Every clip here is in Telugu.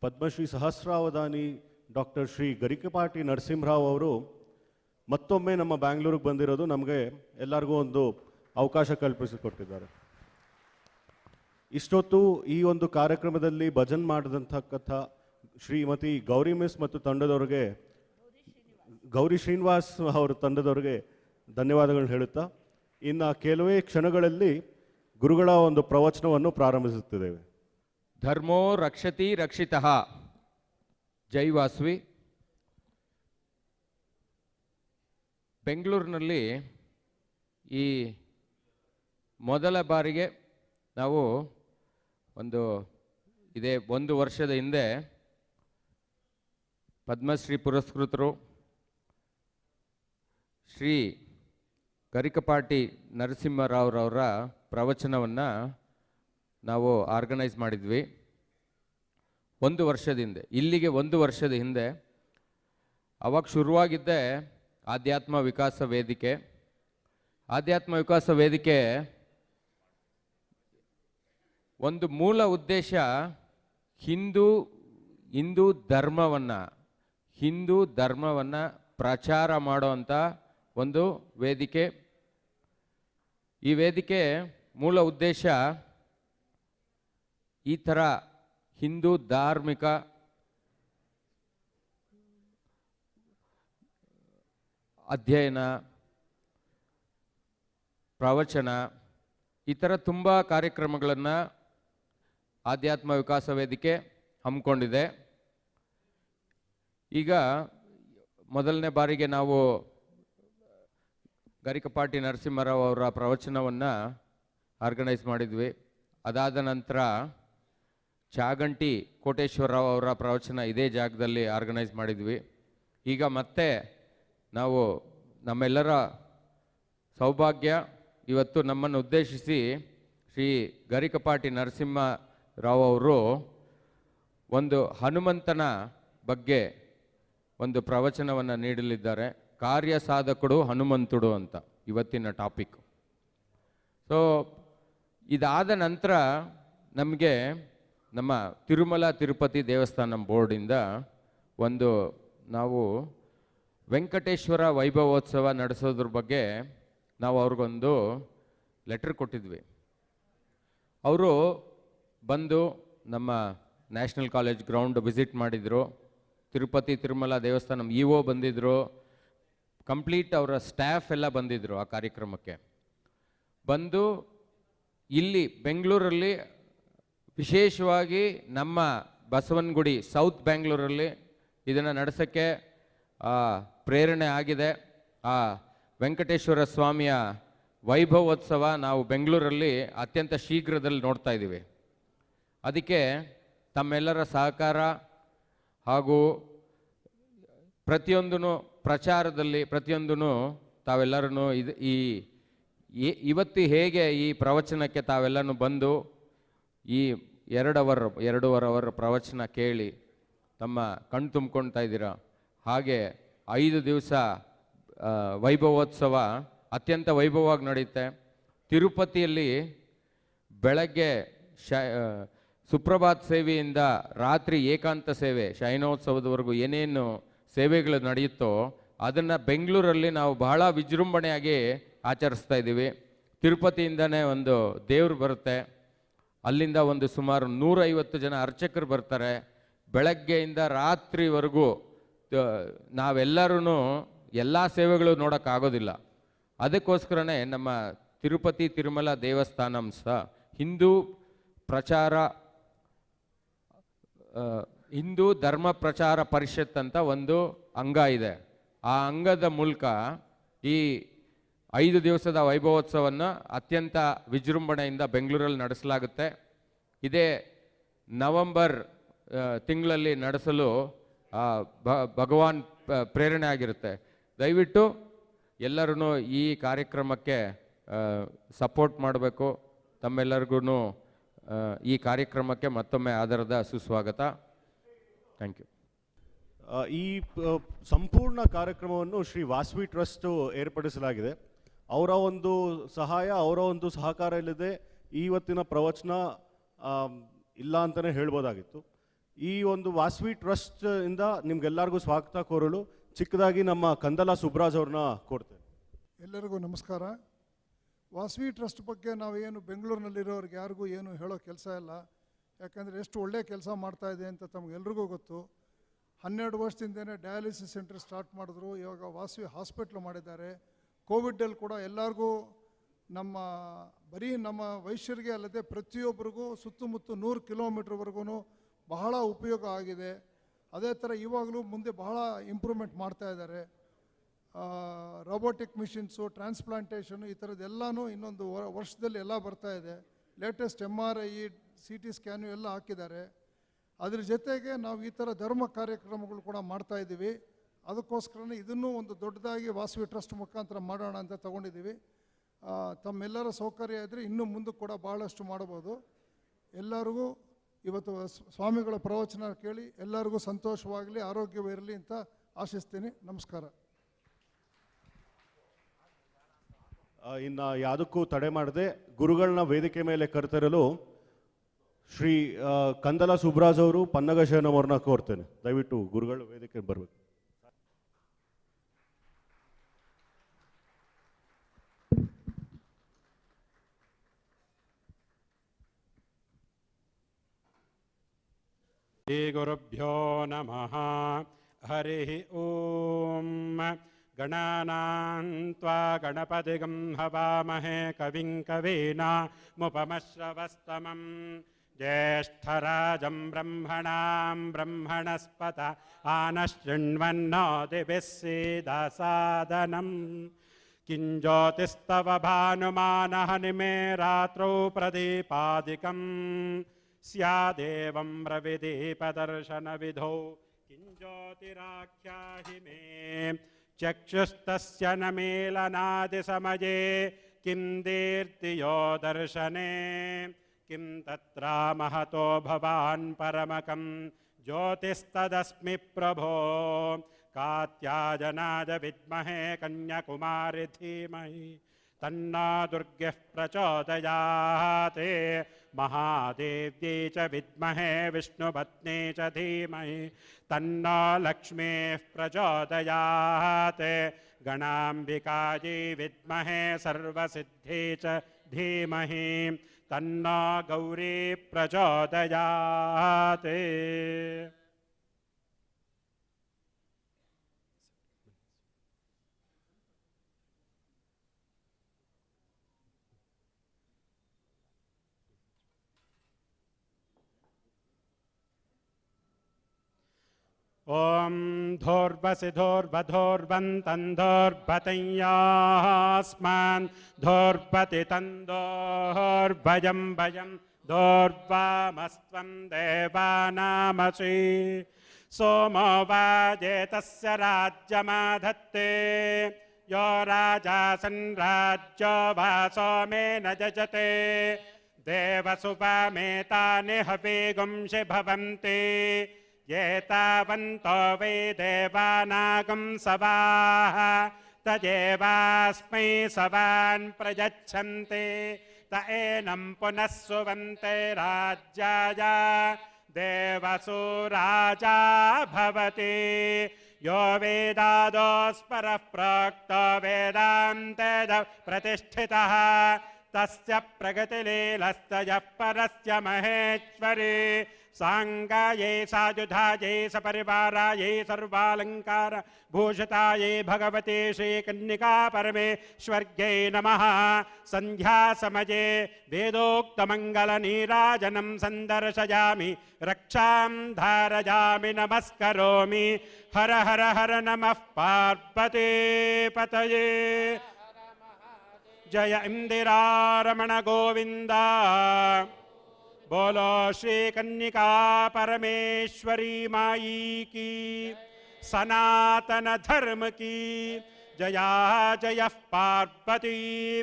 ಪದ್ಮಶ್ರೀ ಸಹಸ್ರಾವಧಾನಿ ಡಾಕ್ಟರ್ ಶ್ರೀ ಗರಿಕಪಾಟಿ ನರಸಿಂಹರಾವ್ ಅವರು ಮತ್ತೊಮ್ಮೆ ನಮ್ಮ ಬ್ಯಾಂಗ್ಳೂರಿಗೆ ಬಂದಿರೋದು ನಮಗೆ ಎಲ್ಲರಿಗೂ ಒಂದು ಅವಕಾಶ ಕಲ್ಪಿಸಿಕೊಟ್ಟಿದ್ದಾರೆ. ಇಷ್ಟೊತ್ತು ಈ ಒಂದು ಕಾರ್ಯಕ್ರಮದಲ್ಲಿ ಭಜನ್ ಮಾಡಿದಂಥ ಶ್ರೀಮತಿ ಗೌರಿ ಮಿಸ್ ಮತ್ತು ತಂಡದವ್ರಿಗೆ, ಗೌರಿ ಶ್ರೀನಿವಾಸ್ ಅವರ ತಂಡದವ್ರಿಗೆ ಧನ್ಯವಾದಗಳನ್ನ ಹೇಳುತ್ತಾ ಇನ್ನು ಕೆಲವೇ ಕ್ಷಣಗಳಲ್ಲಿ ಗುರುಗಳ ಒಂದು ಪ್ರವಚನವನ್ನು ಪ್ರಾರಂಭಿಸುತ್ತಿದ್ದೇವೆ. ಧರ್ಮೋ ರಕ್ಷತಿ ರಕ್ಷಿತಃ. ಜೈ ವಾಸವಿ. ಬೆಂಗಳೂರಿನಲ್ಲಿ ಈ ಮೊದಲ ಬಾರಿಗೆ ನಾವು ಒಂದು ವರ್ಷದ ಹಿಂದೆ ಪದ್ಮಶ್ರೀ ಪುರಸ್ಕೃತರು ಶ್ರೀ ಗರಿಕಪಾಟಿ ನರಸಿಂಹರಾವ್ರವರ ಪ್ರವಚನವನ್ನು ನಾವು ಆರ್ಗನೈಸ್ ಮಾಡಿದ್ವಿ. ಒಂದು ವರ್ಷದ ಹಿಂದೆ, ಇಲ್ಲಿಗೆ ಒಂದು ವರ್ಷದ ಹಿಂದೆ. ಅವಾಗ ಶುರುವಾಗಿದ್ದೆ ಆಧ್ಯಾತ್ಮ ವಿಕಾಸ ವೇದಿಕೆ. ಆಧ್ಯಾತ್ಮ ವಿಕಾಸ ವೇದಿಕೆ ಒಂದು ಮೂಲ ಉದ್ದೇಶ ಹಿಂದೂ ಧರ್ಮವನ್ನು ಪ್ರಚಾರ ಮಾಡುವಂಥ ಒಂದು ವೇದಿಕೆ. ಈ ವೇದಿಕೆ ಮೂಲ ಉದ್ದೇಶ ಈ ಥರ ಹಿಂದೂ ಧಾರ್ಮಿಕ ಅಧ್ಯಯನ, ಪ್ರವಚನ, ಈ ಥರ ತುಂಬ ಕಾರ್ಯಕ್ರಮಗಳನ್ನು ಆಧ್ಯಾತ್ಮ ವಿಕಾಸ ವೇದಿಕೆ ಹಮ್ಮಿಕೊಂಡಿದೆ. ಈಗ ಮೊದಲನೇ ಬಾರಿಗೆ ನಾವು ಗರಿಕಪಾಟಿ ನರಸಿಂಹರಾವ್ ಅವರ ಪ್ರವಚನವನ್ನು ಆರ್ಗನೈಸ್ ಮಾಡಿದ್ವಿ. ಅದಾದ ನಂತರ ಚಾಗಂಟಿ ಕೋಟೇಶ್ವರರಾವ್ ಅವರ ಪ್ರವಚನ ಇದೇ ಜಾಗದಲ್ಲಿ ಆರ್ಗನೈಸ್ ಮಾಡಿದ್ವಿ. ಈಗ ಮತ್ತೆ ನಾವು ನಮ್ಮೆಲ್ಲರ ಸೌಭಾಗ್ಯ, ಇವತ್ತು ನಮ್ಮನ್ನು ಉದ್ದೇಶಿಸಿ ಶ್ರೀ ಗರಿಕಪಾಟಿ ನರಸಿಂಹರಾವ್ ಅವರು ಒಂದು ಹನುಮಂತನ ಬಗ್ಗೆ ಒಂದು ಪ್ರವಚನವನ್ನು ನೀಡಲಿದ್ದಾರೆ. ಕಾರ್ಯ ಸಾಧಕುಡು ಹನುಮಂತುಡು ಅಂತ ಇವತ್ತಿನ ಟಾಪಿಕ್. ಸೊ ಇದಾದ ನಂತರ ನಮಗೆ ನಮ್ಮ ತಿರುಮಲ ತಿರುಪತಿ ದೇವಸ್ಥಾನ ಬೋರ್ಡಿಂದ ನಾವು ವೆಂಕಟೇಶ್ವರ ವೈಭವೋತ್ಸವ ನಡೆಸೋದ್ರ ಬಗ್ಗೆ ನಾವು ಅವ್ರಿಗೊಂದು ಲೆಟರ್ ಕೊಟ್ಟಿದ್ವಿ. ಅವರು ಬಂದು ನಮ್ಮ ನ್ಯಾಷನಲ್ ಕಾಲೇಜ್ ಗ್ರೌಂಡ್ ವಿಸಿಟ್ ಮಾಡಿದರು. ತಿರುಪತಿ ತಿರುಮಲ ದೇವಸ್ಥಾನ ಇಒ ಬಂದಿದ್ದರು. ಕಂಪ್ಲೀಟ್ ಅವರ ಸ್ಟಾಫ್ ಎಲ್ಲ ಬಂದಿದ್ದರು ಆ ಕಾರ್ಯಕ್ರಮಕ್ಕೆ. ಬಂದು ಇಲ್ಲಿ ಬೆಂಗಳೂರಲ್ಲಿ ವಿಶೇಷವಾಗಿ ನಮ್ಮ ಬಸವನಗುಡಿ ಸೌತ್ ಬ್ಯಾಂಗ್ಳೂರಲ್ಲಿ ಇದನ್ನು ನಡೆಸೋಕ್ಕೆ ಪ್ರೇರಣೆ ಆಗಿದೆ. ಆ ವೆಂಕಟೇಶ್ವರ ಸ್ವಾಮಿಯ ವೈಭವೋತ್ಸವ ನಾವು ಬೆಂಗಳೂರಲ್ಲಿ ಅತ್ಯಂತ ಶೀಘ್ರದಲ್ಲಿ ನೋಡ್ತಾ ಇದ್ದೀವಿ. ಅದಕ್ಕೆ ತಮ್ಮೆಲ್ಲರ ಸಹಕಾರ ಹಾಗೂ ಪ್ರಚಾರದಲ್ಲಿ ಪ್ರತಿಯೊಂದೂ ತಾವೆಲ್ಲರೂ ಇವತ್ತು ಹೇಗೆ ಈ ಪ್ರವಚನಕ್ಕೆ ತಾವೆಲ್ಲನೂ ಬಂದು ಈ 2.5 ಅವರ್ ಪ್ರವಚನ ಕೇಳಿ ತಮ್ಮ ಕಣ್ಣು ತುಂಬ್ಕೊಳ್ತಾ ಇದ್ದೀರಾ. ಹಾಗೆ 5 ದಿವಸ ವೈಭವೋತ್ಸವ ಅತ್ಯಂತ ವೈಭವವಾಗಿ ನಡೆಯುತ್ತೆ. ತಿರುಪತಿಯಲ್ಲಿ ಬೆಳಗ್ಗೆ ಸುಪ್ರಭಾತ್ ಸೇವೆಯಿಂದ ರಾತ್ರಿ ಏಕಾಂತ ಸೇವೆ ಶಯನೋತ್ಸವದವರೆಗೂ ಏನೇನು ಸೇವೆಗಳು ನಡೆಯುತ್ತೋ ಅದನ್ನು ಬೆಂಗಳೂರಲ್ಲಿ ನಾವು ಬಹಳ ವಿಜೃಂಭಣೆಯಾಗಿ ಆಚರಿಸ್ತಾ ಇದ್ದೀವಿ. ತಿರುಪತಿಯಿಂದನೇ ಒಂದು ದೇವ್ರು ಬರುತ್ತೆ, ಅಲ್ಲಿಂದ ಸುಮಾರು 150 ಜನ ಅರ್ಚಕರು ಬರ್ತಾರೆ. ಬೆಳಗ್ಗೆಯಿಂದ ರಾತ್ರಿವರೆಗೂ ನಾವೆಲ್ಲರೂ ಎಲ್ಲ ಸೇವೆಗಳು ನೋಡೋಕ್ಕಾಗೋದಿಲ್ಲ. ಅದಕ್ಕೋಸ್ಕರನೇ ನಮ್ಮ ತಿರುಪತಿ ತಿರುಮಲ ದೇವಸ್ಥಾನಂ ಹಿಂದೂ ಧರ್ಮ ಪ್ರಚಾರ ಪರಿಷತ್ ಅಂತ ಒಂದು ಅಂಗ ಇದೆ. ಆ ಅಂಗದ ಮೂಲಕ ಈ 5 ದಿವಸದ ವೈಭವೋತ್ಸವವನ್ನು ಅತ್ಯಂತ ವಿಜೃಂಭಣೆಯಿಂದ ಬೆಂಗಳೂರಲ್ಲಿ ನಡೆಸಲಾಗುತ್ತೆ. ಇದೇ ನವೆಂಬರ್ ತಿಂಗಳಲ್ಲಿ ನಡೆಸಲು ಭಗವಾನ್ ಪ್ರೇರಣೆ ಆಗಿರುತ್ತೆ. ದಯವಿಟ್ಟು ಎಲ್ಲರೂ ಈ ಕಾರ್ಯಕ್ರಮಕ್ಕೆ ಸಪೋರ್ಟ್ ಮಾಡಬೇಕು. ತಮ್ಮೆಲ್ಲರಿಗೂ ಈ ಕಾರ್ಯಕ್ರಮಕ್ಕೆ ಮತ್ತೊಮ್ಮೆ ಆಧಾರದ ಸುಸ್ವಾಗತ. Thank you. ಈ ಸಂಪೂರ್ಣ ಕಾರ್ಯಕ್ರಮವನ್ನು ಶ್ರೀ ವಾಸವಿ ಟ್ರಸ್ಟ್ ಏರ್ಪಡಿಸಲಾಗಿದೆ. ಅವರ ಒಂದು ಸಹಾಯ, ಅವರ ಒಂದು ಸಹಕಾರ ಇಲ್ಲದೆ ಇವತ್ತಿನ ಪ್ರವಚನ ಇಲ್ಲ ಅಂತಲೇ ಹೇಳ್ಬೋದಾಗಿತ್ತು. ಈ ಒಂದು ವಾಸವಿ ಟ್ರಸ್ಟ್ ಇಂದ ನಿಮ್ಗೆಲ್ಲರಿಗೂ ಸ್ವಾಗತ ಕೋರಲು ಚಿಕ್ಕದಾಗಿ ನಮ್ಮ ಕಂದಲ ಸುಬ್ರಾಜ್ ಅವ್ರನ್ನ ಕೊಡ್ತೇನೆ. ಎಲ್ಲರಿಗೂ ನಮಸ್ಕಾರ. ವಾಸವಿ ಟ್ರಸ್ಟ್ ಬಗ್ಗೆ ನಾವೇನು ಬೆಂಗಳೂರಿನಲ್ಲಿರೋರಿಗೆ ಯಾರಿಗೂ ಏನು ಹೇಳೋ ಕೆಲಸ ಇಲ್ಲ, ಯಾಕಂದರೆ ಎಷ್ಟು ಒಳ್ಳೆಯ ಕೆಲಸ ಮಾಡ್ತಾಯಿದೆ ಅಂತ ತಮಗೆಲ್ರಿಗೂ ಗೊತ್ತು. 12 ವರ್ಷದಿಂದನೇ ಡಯಾಲಿಸಿಸ್ ಸೆಂಟರ್ ಸ್ಟಾರ್ಟ್ ಮಾಡಿದ್ರು, ಇವಾಗ ವಾಸವಿ ಹಾಸ್ಪಿಟ್ಲ್ ಮಾಡಿದ್ದಾರೆ. ಕೋವಿಡಲ್ಲಿ ಕೂಡ ಎಲ್ಲರಿಗೂ ಬರೀ ನಮ್ಮ ವೈಶ್ಯರಿಗೆ ಅಲ್ಲದೆ ಪ್ರತಿಯೊಬ್ಬರಿಗೂ ಸುತ್ತಮುತ್ತ 100 ಕಿಲೋಮೀಟ್ರ್ವರೆಗೂ ಬಹಳ ಉಪಯೋಗ ಆಗಿದೆ. ಅದೇ ಥರ ಇವಾಗಲೂ ಮುಂದೆ ಬಹಳ ಇಂಪ್ರೂವ್ಮೆಂಟ್ ಮಾಡ್ತಾ ಇದ್ದಾರೆ. ರೋಬೋಟಿಕ್ ಮಿಷಿನ್ಸು, ಟ್ರಾನ್ಸ್ಪ್ಲಾಂಟೇಷನು, ಈ ಥರದ್ದೆಲ್ಲನೂ ಇನ್ನೊಂದು ವರ್ಷದಲ್ಲಿ ಎಲ್ಲ ಬರ್ತಾ ಇದೆ. ಲೇಟೆಸ್ಟ್ MRI, CT ಸ್ಕ್ಯಾನು ಎಲ್ಲ ಹಾಕಿದ್ದಾರೆ. ಅದ್ರ ಜೊತೆಗೆ ನಾವು ಈ ಥರ ಧರ್ಮ ಕಾರ್ಯಕ್ರಮಗಳು ಕೂಡ ಮಾಡ್ತಾ ಇದ್ದೀವಿ. ಅದಕ್ಕೋಸ್ಕರನೇ ಇದನ್ನೂ ಒಂದು ದೊಡ್ಡದಾಗಿ ವಾಸವಿ ಟ್ರಸ್ಟ್ ಮುಖಾಂತರ ಮಾಡೋಣ ಅಂತ ತಗೊಂಡಿದ್ದೀವಿ. ತಮ್ಮೆಲ್ಲರ ಸೌಕರ್ಯ ಇದ್ದರೆ ಇನ್ನೂ ಮುಂದೆ ಕೂಡ ಭಾಳಷ್ಟು ಮಾಡ್ಬೋದು. ಎಲ್ಲರಿಗೂ ಇವತ್ತು ಸ್ವಾಮಿಗಳ ಪ್ರವಚನ ಕೇಳಿ ಎಲ್ಲರಿಗೂ ಸಂತೋಷವಾಗಲಿ, ಆರೋಗ್ಯವಿರಲಿ ಅಂತ ಆಶಿಸ್ತೀನಿ. ನಮಸ್ಕಾರ. ಇನ್ನು ಯಾವುದಕ್ಕೂ ತಡೆ ಮಾಡದೆ ಗುರುಗಳನ್ನ ವೇದಿಕೆ ಮೇಲೆ ಕರೆತರಲು ಶ್ರೀ ಕಂದಲ ಸುಬ್ರಾಜ್ ಅವರು ಪನ್ನಗಶಯನಂ ಅವ್ರನ್ನ ಕೋರ್ತೇನೆ. ದಯವಿಟ್ಟು ಗುರುಗಳು ವೇದಿಕೆ ಬರಬೇಕು. ಶ್ರೀ ಗುರುಭ್ಯೋ ನಮಃ. ಹರಿ ಓಂ. ಗಣಾನಾಂ ತ್ವಾ ಗಣಪತಿಗಂ ಹವಾಮಹೇ ಕವಿಂ ಕವೀನಾಮುಪಮಶ್ರವಸ್ತಮಂ. ಜ್ಯೇಷ್ಠರಾಜಂ ಬ್ರಹ್ಮಣಾಂ ಬ್ರಹ್ಮಣಸ್ಪತ ಆನಶೃಣ್ವನ್ನೋತಿಭಿಃ ಸೀದಸಾದನಂ. ಕಿಂಜ್ಯೋತಿಸ್ತವ ಭಾನುಮಾನಃ ನಿಮೇ ರಾತ್ರೌ ಪ್ರದೀಪಾದಿಕಂ. ಸ್ಯಾದೇವಂ ರವಿದೀಪದರ್ಶನವಿಧೌ ಕಿಂಜ್ಯೋತಿರಾಖ್ಯಾಹಿ ಮೇ. ಚಕ್ಷುಸ್ತಸ್ಯ ನ ಮೇಲನಾದಿಸಮಯೇ ಕಿಂ ದೀರ್ತಿಯೋ ದರ್ಶನೆ. ಕಿಂ ತತ್ರ ಮಹತೋ ಭವಾನ್ ಪರಮಕಂ ಜ್ಯೋತಿಸ್ತದಸ್ಮಿ ಪ್ರಭೋ. ಕಾತ್ಯಾಜನಾಯ ವಿದ್ಮಹೇ ಕನ್ಯಾಕುಮಾರಿ ಧೀಮಹಿ ತನ್ನೋ ದುರ್ಗಃ ಪ್ರಚೋದಯಾತ್. ಮಹಾದೇವ್ಯೈ ಚ ವಿದ್ಮಹೇ ವಿಷ್ಣುಪತ್ನೇ ಚ ಧೀಮಹಿ ತನ್ನೋ ಲಕ್ಷ್ಮೀಃ ಪ್ರಚೋದಯಾತ್. ಗಣಾಂಬಿಕಾಯೈ ವಿದ್ಮಹೇ ಸರ್ವಸಿದ್ಧೈ ಚ ಧೀಮಹಿ ತನ್ನೋ ಗೌರೀ ಪ್ರಚೋದಯಾತ್. ಓಂ ಧೋರ್ವಸಿ ಧೋರ್ವಧೋರ್ವಂತಂ ಧೋರ್ಭತಯ್ಯಾಸ್ಮಾನ್ ಧೋರ್ಭತಿ ತಂದೋರ್ಭಯಂ ಭಯಂ ಧೋರ್ವಾಮಸ್ತ್ವಂ ದೇವಾನಾಮಸಿ. ಸೋಮೋ ವಾಜೇತಸ್ಯ ರಾಜ್ಯಮಾಧತ್ತೆ ಯೋ ರಾಜಾಸನ್ ರಾಜ್ಯೋ ವಾ ಸೋಮೇನ ಜಜತೆ. ದೇವಸುಪಮೇತಾನಿ ಹವಿಗುಂಷಿ ಭವಂತಿ. ಏತಾವಂತೋ ವೈ ದೇವಾನಾಗಂ ಸವಾಃ ತದೇವಾಸ್ಮೈ ಸವಾನ್ ಪ್ರಯಚ್ಛಂತೆ. ತ ಏನಂ ಪುನಃ ಸುವಂತೆ ರಾಜ್ಯಾಯ ದೇವಸು ರಾಜಾ ಭವತಿ. ಯೋ ವೇದಾದೋಸ್ಪರಃ ಪ್ರೋಕ್ತೋ ವೇದಾಂತೇನ ಪ್ರತಿಷ್ಠಿತಃ ತಸ್ಯ ಪ್ರಗತಿಲೀಲಸ್ತಯಃ ಪರಸ್ಯ ಮಹೇಶ್ವರಿ. ಸಾಂಗಾಯೈ ಸಾಯುಧಾಯೈ ಸಪರಿವಾರಾಯೈ ಸರ್ವಾಲಂಕಾರ ಭೂಷಿತಾಯೈ ಭಗವತಿ ಶ್ರೀಕನ್ನಿಕಾ ಪರಮೇಶ್ವರ್ಯೈ ನಮಃ. ಸಂಧ್ಯಾ ಸಮಯೇ ವೇದೋಕ್ತಮಂಗಲನೀರಾಜನಂ ಸಂದರ್ಶಯಾಮಿ ರಕ್ಷಾಂ ಧಾರಯಾಮಿ ನಮಸ್ಕರೋಮಿ. ಹರ ಹರ ಹರ ನಮಃ ಪಾರ್ವತೀ ಪತಯೇ. ಜಯ ಇಂದಿರಾರಮಣ ಗೋವಿಂದ. बोलो श्री कन्निका परमेश्वरी माई की. सनातन धर्म की जया जय पार्वती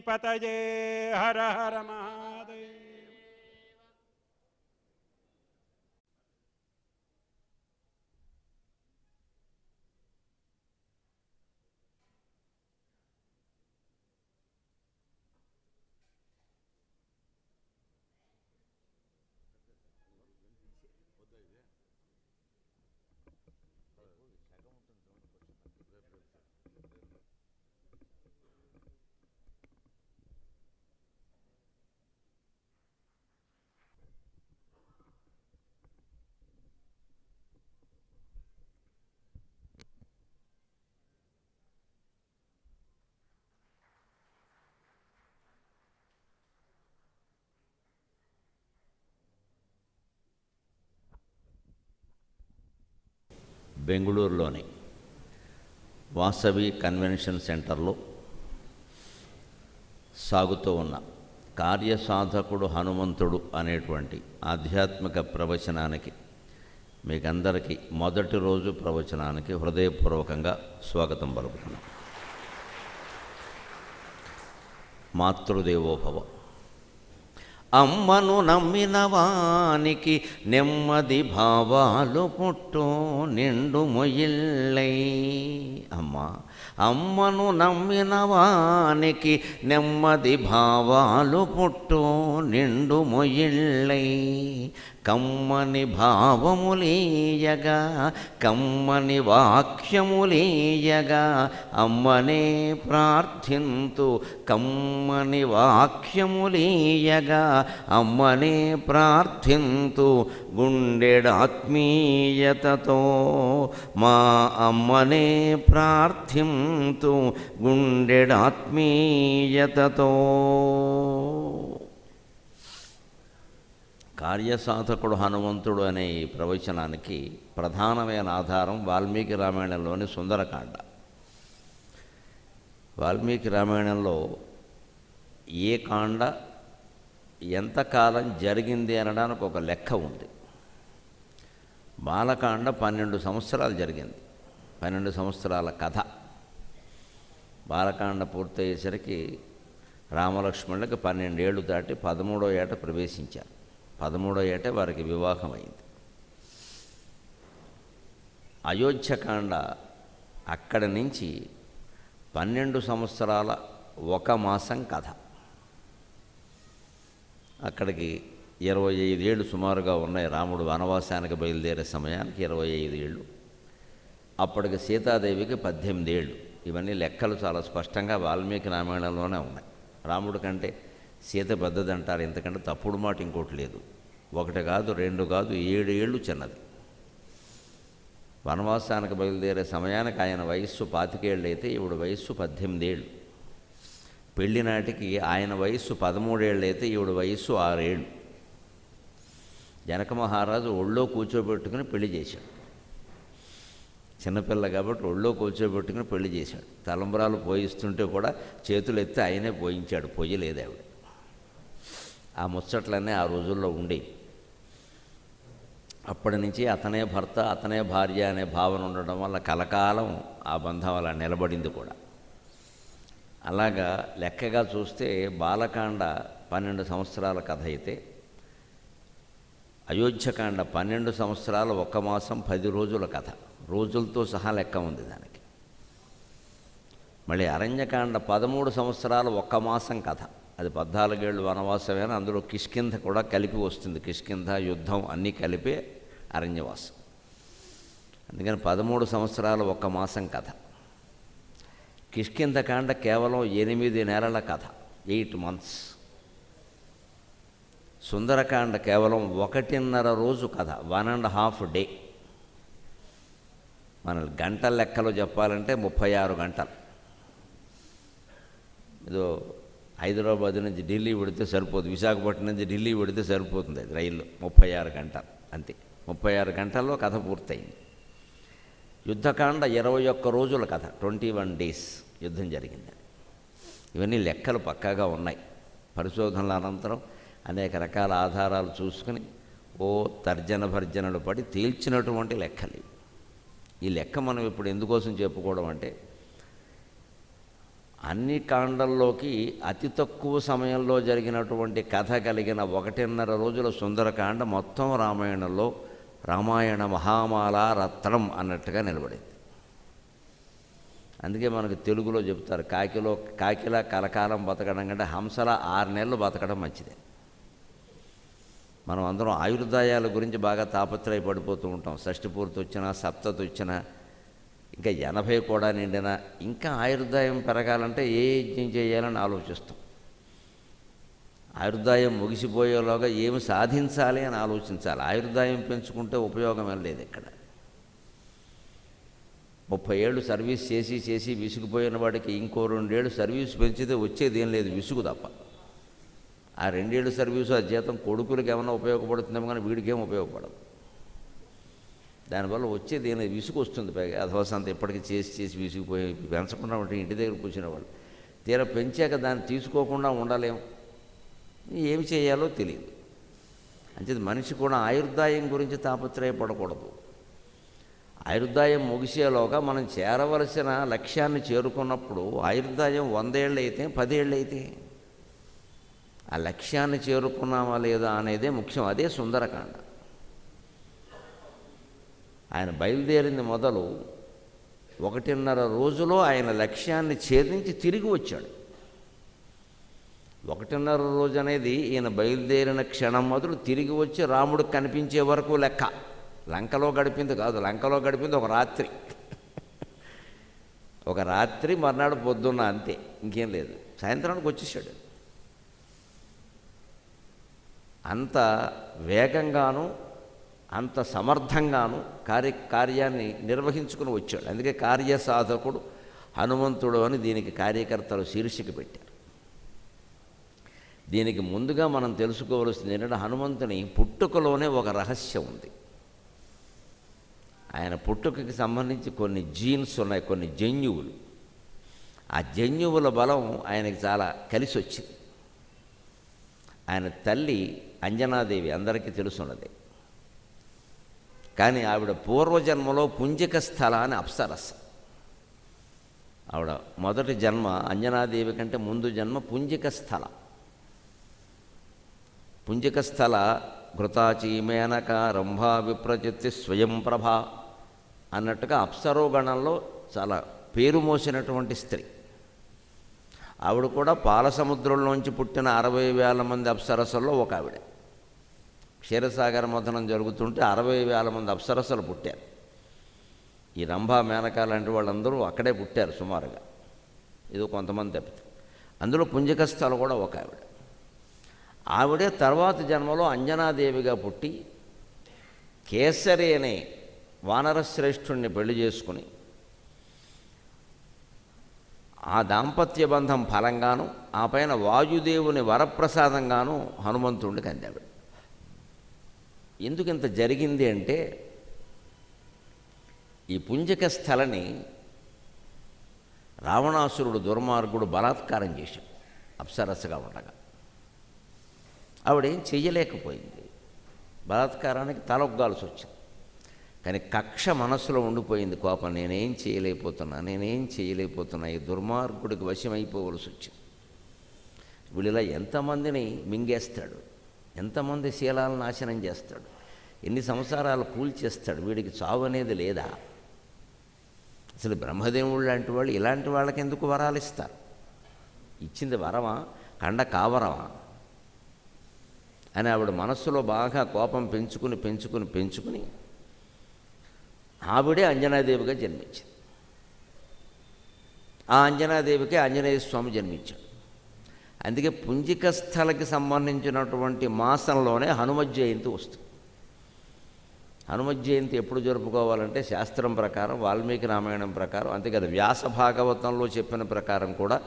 पतये. हर हर महादेव. బెంగళూరులోని వాసవి కన్వెన్షన్ సెంటర్లో సాగుతూ ఉన్న కార్యసాధకుడు హనుమంతుడు అనేటువంటి ఆధ్యాత్మిక ప్రవచనానికి మీకందరికీ మొదటి రోజు ప్రవచనానికి హృదయపూర్వకంగా స్వాగతం పలుకుతున్నాం. మాతృదేవోభవ. అమ్మను నమ్మిన వానికి నెమ్మది భావాలు పుట్టు నిండు మొయిల్లై. అమ్మను నమ్మిన వానికి నెమ్మది భావాలు పుట్టు నిండు మొయిల్లై. కమ్మని భావములీయగా కమ్మని వాక్యములీయగా అమ్మనే ప్రార్థింతు. కమ్మని వాక్యములీయగా అమ్మనే ప్రార్థింతు. గుండెడాత్మీయతతో మా అమ్మనే ప్రార్థింతు. గుండెడాత్మీయతతో. కార్యసాధకుడు హనుమంతుడు అనే ఈ ప్రవచనానికి ప్రధానమైన ఆధారం వాల్మీకి రామాయణంలోని సుందరకాండ. వాల్మీకి రామాయణంలో ఏ కాండ ఎంతకాలం జరిగింది అనడానికి ఒక లెక్క ఉంది. బాలకాండ 12 సంవత్సరాలు జరిగింది. 12 సంవత్సరాల కథ. బాలకాండ పూర్తయ్యేసరికి రామలక్ష్మణులకి 12 ఏళ్ళు దాటి 13వ ఏట ప్రవేశించారు. 13వ ఏటే వారికి వివాహం అయింది. అయోధ్యకాండ అక్కడి నుంచి 12 సంవత్సరాల 1 మాసం కథ. అక్కడికి 25 ఏళ్ళు సుమారుగా ఉన్నాయి. రాముడు వనవాసానికి బయలుదేరే సమయానికి 25 ఏళ్ళు. అప్పటికి సీతాదేవికి 18 ఏళ్ళు. ఇవన్నీ లెక్కలు చాలా స్పష్టంగా వాల్మీకి రామాయణంలోనే ఉన్నాయి. రాముడి కంటే సీత పెద్దదంటారు. ఎందుకంటే తప్పుడు మాట ఇంకోటి లేదు. 1 కాదు 2 కాదు 7 ఏళ్ళు చిన్నది. వనవాసానికి బయలుదేరే సమయానికి ఆయన వయస్సు 25 ఏళ్ళు అయితే ఈవిడ వయస్సు 18 ఏళ్ళు. పెళ్లి నాటికి ఆయన వయస్సు 13 ఏళ్ళు అయితే ఈవిడ వయస్సు 6 ఏళ్ళు. జనక మహారాజు ఒళ్ళో కూర్చోబెట్టుకుని పెళ్లి చేశాడు. చిన్నపిల్ల కాబట్టి ఒళ్ళో కూర్చోబెట్టుకుని పెళ్లి చేశాడు. తలంబరాలు పోయిస్తుంటే కూడా చేతులు ఎత్తి ఆయనే పోయించాడు. పొయ్యలేదు ఆవిడ. ఆ ముచ్చట్లన్నీ ఆ రోజుల్లో ఉండేవి. అప్పటి నుంచి అతనే భర్త అతనే భార్య అనే భావన ఉండడం వల్ల కలకాలం ఆ బంధం అలా నిలబడింది కూడా. అలాగా లెక్కగా చూస్తే బాలకాండ 12 సంవత్సరాల కథ అయితే అయోధ్యకాండ 12 సంవత్సరాల 1 మాసం 10 రోజుల కథ. రోజులతో సహా లెక్క ఉంది దానికి. మళ్ళీ అరణ్యకాండ 13 సంవత్సరాల 1 మాసం కథ. అది 14 ఏళ్ళు వనవాసమైన అందులో కిష్కింధ కూడా కలిపి వస్తుంది. కిష్కింధ యుద్ధం అన్నీ కలిపే అరణ్యవాసం. అందుకని 13 సంవత్సరాల 1 మాసం కథ. కిష్కింధకాండ కేవలం 8 నెలల కథ, 8 months. సుందరకాండ కేవలం 1.5 రోజు కథ, 1.5 day. మన గంటల లెక్కలో చెప్పాలంటే 36 గంటలు. ఏదో హైదరాబాద్ నుంచి ఢిల్లీ పెడితే సరిపోదు, విశాఖపట్నం నుంచి ఢిల్లీ పెడితే సరిపోతుంది అది రైల్లో. 36 గంటలు అంతే. 36 గంటల్లో కథ పూర్తయింది. యుద్ధకాండ 21 రోజుల కథ, 21 days యుద్ధం జరిగింది. ఇవన్నీ లెక్కలు పక్కాగా ఉన్నాయి. పరిశోధనల అనంతరం అనేక రకాల ఆధారాలు చూసుకుని తర్జన భర్జనలు పడి తేల్చినటువంటి లెక్కలు. ఈ లెక్క మనం ఇప్పుడు ఎందుకోసం చెప్పుకోవడం అంటే, అన్ని కాండల్లోకి అతి తక్కువ సమయంలో జరిగినటువంటి కథ కలిగిన 1.5 రోజుల సుందరకాండ మొత్తం రామాయణంలో రామాయణ మహామాల రత్నం అన్నట్టుగా నిలబడింది. అందుకే మనకు తెలుగులో చెప్తారు, కాకిలా కలకాలం బతకడం కంటే హంసలా 6 నెలలు బతకడం మంచిదే. మనం అందరం ఆయుర్దాయాల గురించి బాగా తాపత్రయపడిపోతూ ఉంటాం. షష్ఠి పూర్తి వచ్చినా, సప్తతి వచ్చినా, ఇంకా 80 కూడా నిండినా ఇంకా ఆయుర్దాయం పెరగాలంటే ఏ యజ్ఞం చేయాలని ఆలోచిస్తాం. ఆయుర్దాయం ముగిసిపోయేలోగా ఏమి సాధించాలి అని ఆలోచించాలి. ఆయుర్దాయం పెంచుకుంటే ఉపయోగం లేదు. ఇక్కడ 30 ఏళ్ళు సర్వీస్ చేసి విసుగుపోయిన వాడికి ఇంకో 2 ఏళ్ళు సర్వీస్ పెంచితే వచ్చేది ఏం లేదు, విసుగు తప్ప. ఆ 2 ఏళ్ళు సర్వీసు ఆ జీతం కొడుకులకి ఏమైనా ఉపయోగపడుతుందేమో కానీ వీడికేం ఉపయోగపడదు. దానివల్ల వచ్చేది ఏమైనా విసుగు వస్తుంది. పైగా అధవసంత ఇప్పటికీ చేసి చేసి విసిగిపోయి పెంచకుండా ఉంటే ఇంటి దగ్గర కూర్చునేవాళ్ళు. తీరా పెంచాక దాన్ని తీసుకోకుండా ఉండలేము, ఏమి చేయాలో తెలియదు. అంచేది మనిషి కూడా ఆయుర్దాయం గురించి తాపత్రయపడకూడదు. ఆయుర్దాయం ముగిసేలోగా మనం చేరవలసిన లక్ష్యాన్ని చేరుకున్నప్పుడు ఆయుర్దాయం 100 ఏళ్ళు అయితే 10 ఏళ్ళు అయితే ఆ లక్ష్యాన్ని చేరుకున్నామా లేదా అనేదే ముఖ్యం. అదే సుందరకాండ. ఆయన బయలుదేరింది మొదలు 1.5 రోజులో ఆయన లక్ష్యాన్ని ఛేదించి తిరిగి వచ్చాడు. 1.5 రోజు అనేది ఈయన బయలుదేరిన క్షణం మొదలు తిరిగి వచ్చి రాముడికి కనిపించే వరకు లెక్క. లంకలో గడిపింది కాదు, లంకలో గడిపింది ఒక రాత్రి. ఒక రాత్రి, మర్నాడు పొద్దున్న, అంతే, ఇంకేం లేదు. సాయంత్రానికి వచ్చేసాడు. అంత వేగంగాను అంత సమర్థంగాను కార్యాన్ని నిర్వహించుకుని వచ్చాడు. అందుకే కార్యసాధకుడు హనుమంతుడు అని దీనికి కార్యకర్తలు శీర్షిక పెట్టారు. దీనికి ముందుగా మనం తెలుసుకోవలసింది ఏంటంటే హనుమంతుని పుట్టుకలోనే ఒక రహస్యం ఉంది. ఆయన పుట్టుకకి సంబంధించి కొన్ని జీన్స్ ఉన్నాయి, కొన్ని జన్యువులు. ఆ జన్యువుల బలం ఆయనకి చాలా కలిసి వచ్చింది. ఆయన తల్లి అంజనాదేవి అందరికీ తెలుసున్నది. కానీ ఆవిడ పూర్వజన్మలో పుంజిక స్థల అని అప్సరస్సు. ఆవిడ మొదటి జన్మ అంజనాదేవి కంటే ముందు జన్మ పుంజిక స్థల. పుంజిక స్థల ఘృతాచి మేనక రంభా విప్రచిత్తి స్వయం ప్రభ అన్నట్టుగా అప్సరోగణంలో చాలా పేరు మోసినటువంటి స్త్రీ. ఆవిడ కూడా పాలసముద్రంలోంచి పుట్టిన 60,000 మంది అప్సరసల్లో ఒక ఆవిడ. క్షీరసాగర మథనం జరుగుతుంటే 60,000 మంది అప్సరసలు పుట్టారు. ఈ రంభా మేనక లాంటి వాళ్ళందరూ అక్కడే పుట్టారు సుమారుగా, ఏదో కొంతమంది తప్పితే. అందులో పుంజికస్థలు కూడా ఒక ఆవిడ. ఆవిడే తర్వాత జన్మలో అంజనాదేవిగా పుట్టి కేసరి అనే వానరశ్రేష్ఠుణ్ణి పెళ్లి చేసుకుని ఆ దాంపత్య బంధం ఫలంగాను ఆ పైన వాయుదేవుని వరప్రసాదంగాను హనుమంతుడికి అందాడు. ఎందుకు ఇంత జరిగింది అంటే ఈ పుంజిక స్థలని రావణాసురుడు దుర్మార్గుడు బలాత్కారం చేశాడు అప్సరస్సుగా ఉండగా. ఆవిడేం చెయ్యలేకపోయింది, బలాత్కారానికి తలొగ్గాల్సి వచ్చింది. కానీ కక్ష మనస్సులో ఉండిపోయింది, కోపం. నేనేం చేయలేకపోతున్నా, ఈ దుర్మార్గుడికి వశమైపోవలసి వచ్చింది. వీళ్ళిలా ఎంతమందిని మింగేస్తాడు, ఎంతమంది శీలాలను నాశనం చేస్తాడు, ఎన్ని సంసారాలు కూల్చేస్తాడు. వీడికి చావు అనేది లేదా? అసలు బ్రహ్మదేవుడు లాంటి వాళ్ళు ఇలాంటి వాళ్ళకి ఎందుకు వరాలు ఇస్తారు? ఇచ్చింది వరమా, కండ కావరమా అని ఆవిడ మనస్సులో బాగా కోపం పెంచుకుని ఆవిడే అంజనాదేవిగా జన్మించింది. ఆ అంజనాదేవికి ఆంజనేయ స్వామి జన్మించాడు. అందుకే పుంజిక స్థలకి సంబంధించినటువంటి మాసంలోనే హనుమత్ జయంతి వస్తుంది. హనుమత్ జయంతి ఎప్పుడు జరుపుకోవాలంటే శాస్త్రం ప్రకారం, వాల్మీకి రామాయణం ప్రకారం, అంతేకాదు వ్యాస భాగవతంలో చెప్పిన ప్రకారం కూడా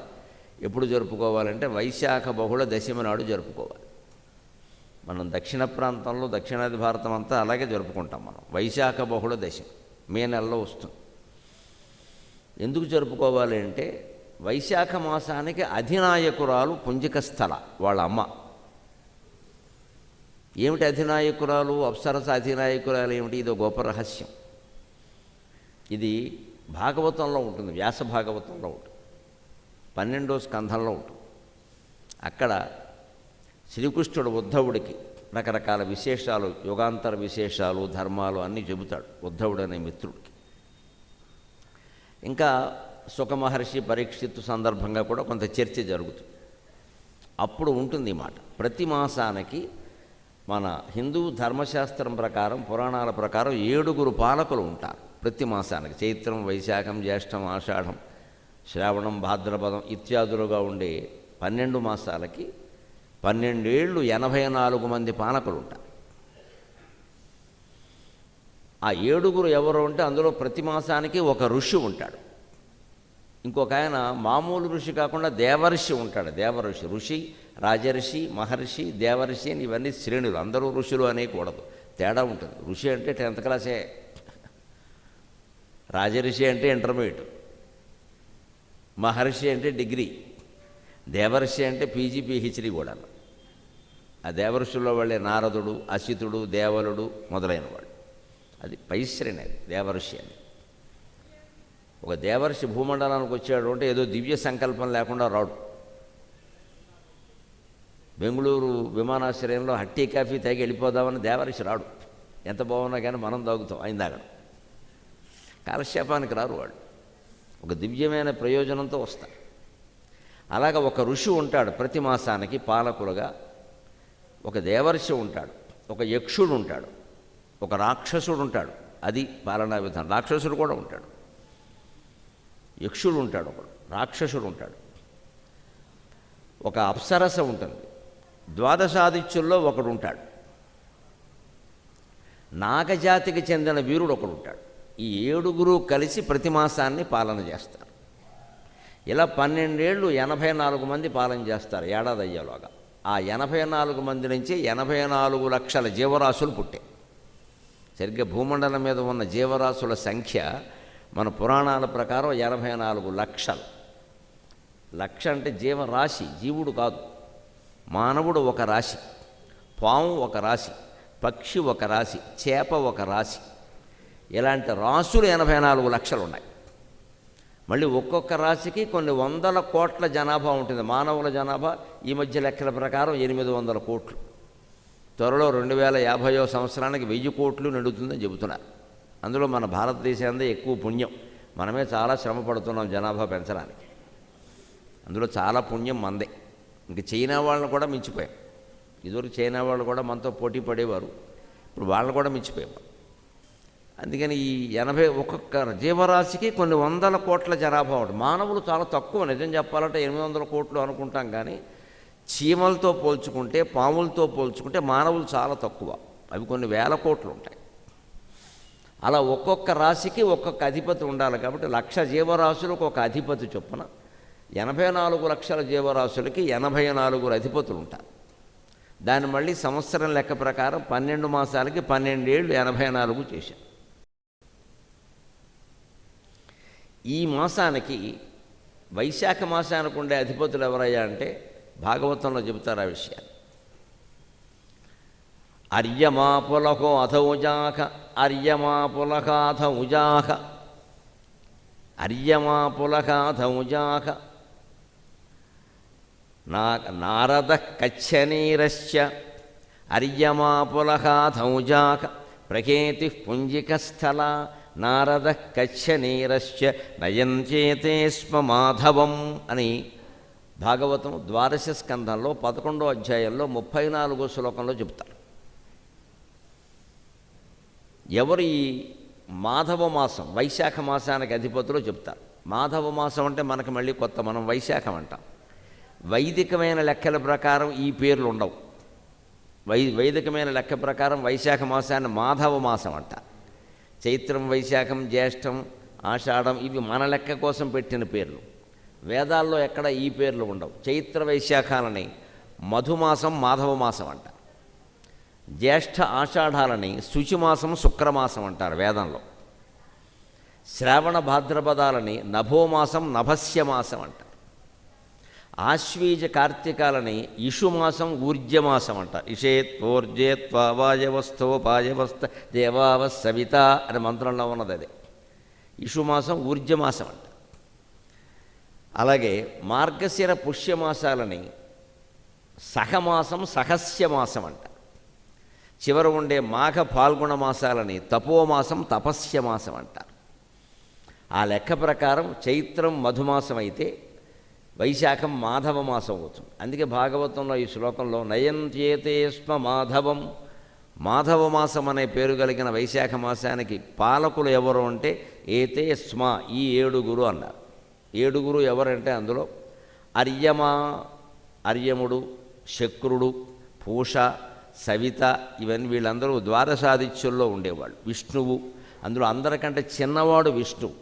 ఎప్పుడు జరుపుకోవాలంటే వైశాఖ బహుళ దశమి నాడు జరుపుకోవాలి. మనం దక్షిణ ప్రాంతంలో దక్షిణాది భారతం అంతా అలాగే జరుపుకుంటాం. మనం వైశాఖ బహుళ దశమి మే నెలలో వస్తుంది. ఎందుకు జరుపుకోవాలి అంటే వైశాఖ మాసానికి అధినాయకురాలు పుంజిక స్థల వాళ్ళ అమ్మ. ఏమిటి అధినాయకురాలు, అప్సరస అధినాయకురాలు ఏమిటి? ఇది గొప్ప రహస్యం. ఇది భాగవతంలో ఉంటుంది, వ్యాస భాగవతంలో ఉంటుంది, 12వ స్కంధంలో ఉంటుంది. అక్కడ శ్రీకృష్ణుడు ఉద్ధవుడికి రకరకాల విశేషాలు, యుగాంతర విశేషాలు, ధర్మాలు అన్నీ చెబుతాడు ఉద్ధవుడు అనే మిత్రుడికి. ఇంకా సుఖమహర్షి పరీక్షిత్తు సందర్భంగా కూడా కొంత చర్చ జరుగుతుంది. అప్పుడు ఉంటుంది ఈ మాట. ప్రతి మాసానికి మన హిందూ ధర్మశాస్త్రం ప్రకారం, పురాణాల ప్రకారం 7 పాలకులు ఉంటారు ప్రతి మాసానికి. చైత్రం, వైశాఖం, జ్యేష్టం, ఆషాఢం, శ్రావణం, భాద్రపదం ఇత్యాదులుగా ఉండే 12 మాసాలకి 12 ఏళ్ళు 84 మంది పాలకులు ఉంటారు. ఆ 7 ఎవరు అంటే అందులో ప్రతి మాసానికి ఒక ఋషి ఉంటాడు. ఇంకొక ఆయన మామూలు ఋషి కాకుండా దేవర్షి ఉంటాడు. దేవఋషి, ఋషి, రాజర్షి, మహర్షి, దేవర్షి అని ఇవన్నీ శ్రేణులు. అందరూ ఋషులు అనేకూడదు, తేడా ఉంటుంది. ఋషి అంటే 10th క్లాసే, రాజర్షి అంటే ఇంటర్మీడియట్, మహర్షి అంటే డిగ్రీ, దేవర్షి అంటే పీజీ పిహెచ్డి కూడా. ఆ దేవర్షుల్లో వాళ్ళే నారదుడు, అసితుడు, దేవలుడు మొదలైన వాళ్ళు. అది పైశ్రేణి, అది దేవర్షి అని. ఒక దేవర్షి భూమండలానికి వచ్చాడు అంటే ఏదో దివ్య సంకల్పం లేకుండా రాడు. బెంగళూరు విమానాశ్రయంలో హట్టీ కాఫీ తాగి వెళ్ళిపోదామని దేవర్షి రాడు. ఎంత బాగున్నా కానీ మనం తాగుతాం అయిందాక. కాలక్షేపానికి రారు వాళ్ళు, ఒక దివ్యమైన ప్రయోజనంతో వస్తారు. అలాగ ఒక ఋషి ఉంటాడు ప్రతి మాసానికి పాలకులుగా, ఒక దేవర్షి ఉంటాడు, ఒక యక్షుడు ఉంటాడు, ఒక రాక్షసుడు ఉంటాడు. అది పాలనా విధానం. రాక్షసుడు కూడా ఉంటాడు, యక్షుడు ఉంటాడు, ఒకడు రాక్షసుడు ఉంటాడు, ఒక అప్సరస ఉంటుంది, ద్వాదశాదిత్యుల్లో ఒకడు ఉంటాడు, నాగజాతికి చెందిన వీరుడు ఒకడు ఉంటాడు. ఈ 7 కలిసి ప్రతి మాసాన్ని పాలన చేస్తారు. ఇలా 12 ఏళ్ళు 84 మంది పాలన చేస్తారు ఏడాది అయ్యేలోగా. ఆ 84 మంది నుంచి 84 లక్షల జీవరాశులు పుట్టాయి. సరిగ్గా భూమండలం మీద ఉన్న జీవరాశుల సంఖ్య మన పురాణాల ప్రకారం 84 లక్షలు. లక్ష అంటే జీవరాశి, జీవుడు కాదు. మానవుడు ఒక రాశి, పాము ఒక రాశి, పక్షి ఒక రాశి, చేప ఒక రాశి. ఇలాంటి రాశులు 84 లక్షలు ఉన్నాయి. మళ్ళీ ఒక్కొక్క రాశికి కొన్ని 100 కోట్ల జనాభా ఉంటుంది. మానవుల జనాభా ఈ మధ్య లెక్కల ప్రకారం 800 కోట్లు. త్వరలో 2050 సంవత్సరానికి 1000 కోట్లు నిండుతుందని చెబుతున్నారు. అందులో మన భారతదేశానికి ఎక్కువ పుణ్యం. మనమే చాలా శ్రమ పడుతున్నాం జనాభా పెంచడానికి. అందులో చాలా పుణ్యం మందే. ఇంక చైనా వాళ్ళని కూడా మించిపోయాం. ఇదివరకు చైనా వాళ్ళు కూడా మనతో పోటీ పడేవారు, ఇప్పుడు వాళ్ళని కూడా మించిపోయాం. అందుకని ఈ 80 ఒక్కొక్క జీవరాశికి కొన్ని 100 కోట్ల జనాభా ఉంటుంది. మానవులు చాలా తక్కువ, నిజం చెప్పాలంటే 800 కోట్లు అనుకుంటాం. కానీ చీమలతో పోల్చుకుంటే, పాములతో పోల్చుకుంటే మానవులు చాలా తక్కువ. అవి కొన్ని 1000 కోట్లు ఉంటాయి. అలా ఒక్కొక్క రాశికి ఒక్కొక్క అధిపతి ఉండాలి. కాబట్టి 1,00,000 జీవరాశులకు ఒక అధిపతి చొప్పున 84 లక్షల జీవరాశులకి 84 అధిపతులు ఉంటారు. దాన్ని మళ్ళీ సంవత్సరం లెక్క ప్రకారం 12 మాసాలకి 12 ఏళ్ళు 84 చేశారు. ఈ మాసానికి వైశాఖ మాసానికి ఉండే అధిపతులు ఎవరయ్యా అంటే భాగవతంలో చెబుతారు ఆ విషయాన్ని. అర్యమా పులకో అథ ఉజాక, అర్యమా పులకాథ ఉజాక, అర్యమా పులకాథ ఉజాక, నారద కచ్చనీరశ్చ అర్యమా పులకాథ ఉజాక ప్రకేతి పుంజికస్థల నారద కచ్చనీరశ్చ నయంచేతే స్మ మాధవం అని భాగవతం 12వ స్కంధంలో 11వ అధ్యాయంలో 34వ శ్లోకంలో చెబుతారు. ఎవరు ఈ మాధవ మాసం వైశాఖ మాసానికి అధిపతులు చెప్తారు. మాధవ మాసం అంటే మనకు మళ్ళీ కొత్త, మనం వైశాఖం అంటాం. వైదికమైన లెక్కల ప్రకారం ఈ పేర్లు ఉండవు. వైదికమైన లెక్క ప్రకారం వైశాఖ మాసాన్ని మాధవ మాసం అంటారు. చైత్రం, వైశాఖం, జ్యేష్టం, ఆషాఢం ఇవి మన లెక్క కోసం పెట్టిన పేర్లు. వేదాల్లో ఎక్కడ ఈ పేర్లు ఉండవు. చైత్ర వైశాఖాలని మధుమాసం, మాధవ మాసం అంటారు. జ్యేష్ఠ ఆషాఢాలని శుచిమాసం, శుక్రమాసం అంటారు వేదంలో. శ్రావణ భాద్రపదాలని నభోమాసం, నభస్యమాసం అంటారు. ఆశ్వీజ కార్తీకాలని ఇషుమాసం, ఊర్జమాసం అంటారు. ఇషేత్వోర్జేత్వావాయవస్థోపాయవస్థ దేవావ సవిత అనే మంత్రంలో ఉన్నది అదే. ఇషుమాసం, ఊర్జమాసం అంటారు. అలాగే మార్గశిర పుష్యమాసాలని సహమాసం, సహస్యమాసం అంటారు. చివర ఉండే మాఘ పాల్గొన మాసాలని తపోమాసం, తపస్యమాసం అంటారు. ఆ లెక్క ప్రకారం చైత్రం మధుమాసం అయితే వైశాఖం మాధవ మాసం అవుతుంది. అందుకే భాగవతంలో ఈ శ్లోకంలో నయంత్యేతే స్మ మాధవం, మాధవ మాసం అనే పేరు కలిగిన వైశాఖ మాసానికి పాలకులు ఎవరు అంటే ఏతే స్మ, ఈ 7 అన్నారు. 7 ఎవరంటే అందులో అర్యమా, అర్యముడు, శక్రుడు, పూష, సవిత ఇవన్నీ వీళ్ళందరూ ద్వాదశాదిత్యుల్లో ఉండేవాళ్ళు. విష్ణువు అందులో అందరికంటే చిన్నవాడు విష్ణువు,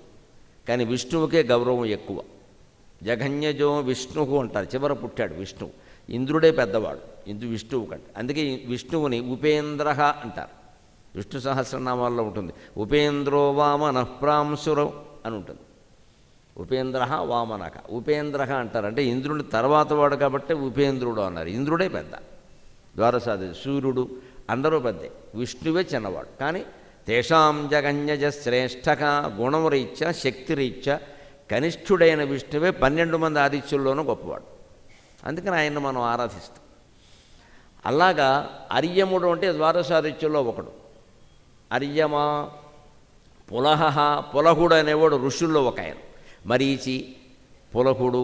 కానీ విష్ణువుకే గౌరవం ఎక్కువ. జఘన్యజో విష్ణు అంటారు. చివర పుట్టాడు విష్ణువు. ఇంద్రుడే పెద్దవాడు విష్ణువు కంటే. అందుకే విష్ణువుని ఉపేంద్ర అంటారు. విష్ణు సహస్రనామాల్లో ఉంటుంది. ఉపేంద్రో వామన ప్రాంసురో అని ఉంటుంది. ఉపేంద్ర వామనక. ఉపేంద్ర అంటారు, అంటే ఇంద్రుడి తర్వాత వాడు కాబట్టి ఉపేంద్రుడు అన్నారు. ఇంద్రుడే పెద్ద, ద్వాదశాది సూర్యుడు అందరూ పెద్దే, విష్ణువే చిన్నవాడు. కానీ తేషాం జగన్యజ శ్రేష్ఠక గుణమురీత్యా శక్తిరీత్యా కనిష్ఠుడైన విష్ణువే 12 మంది ఆదిత్యుల్లోనూ గొప్పవాడు. అందుకని ఆయన్ని మనం ఆరాధిస్తాం. అలాగా అర్యముడు అంటే ద్వాదశాదిత్యుల్లో ఒకడు. అర్యమ, పులహ, పులహుడు అనేవాడు ఋషుల్లో ఒక ఆయన. మరీచి, పులహుడు,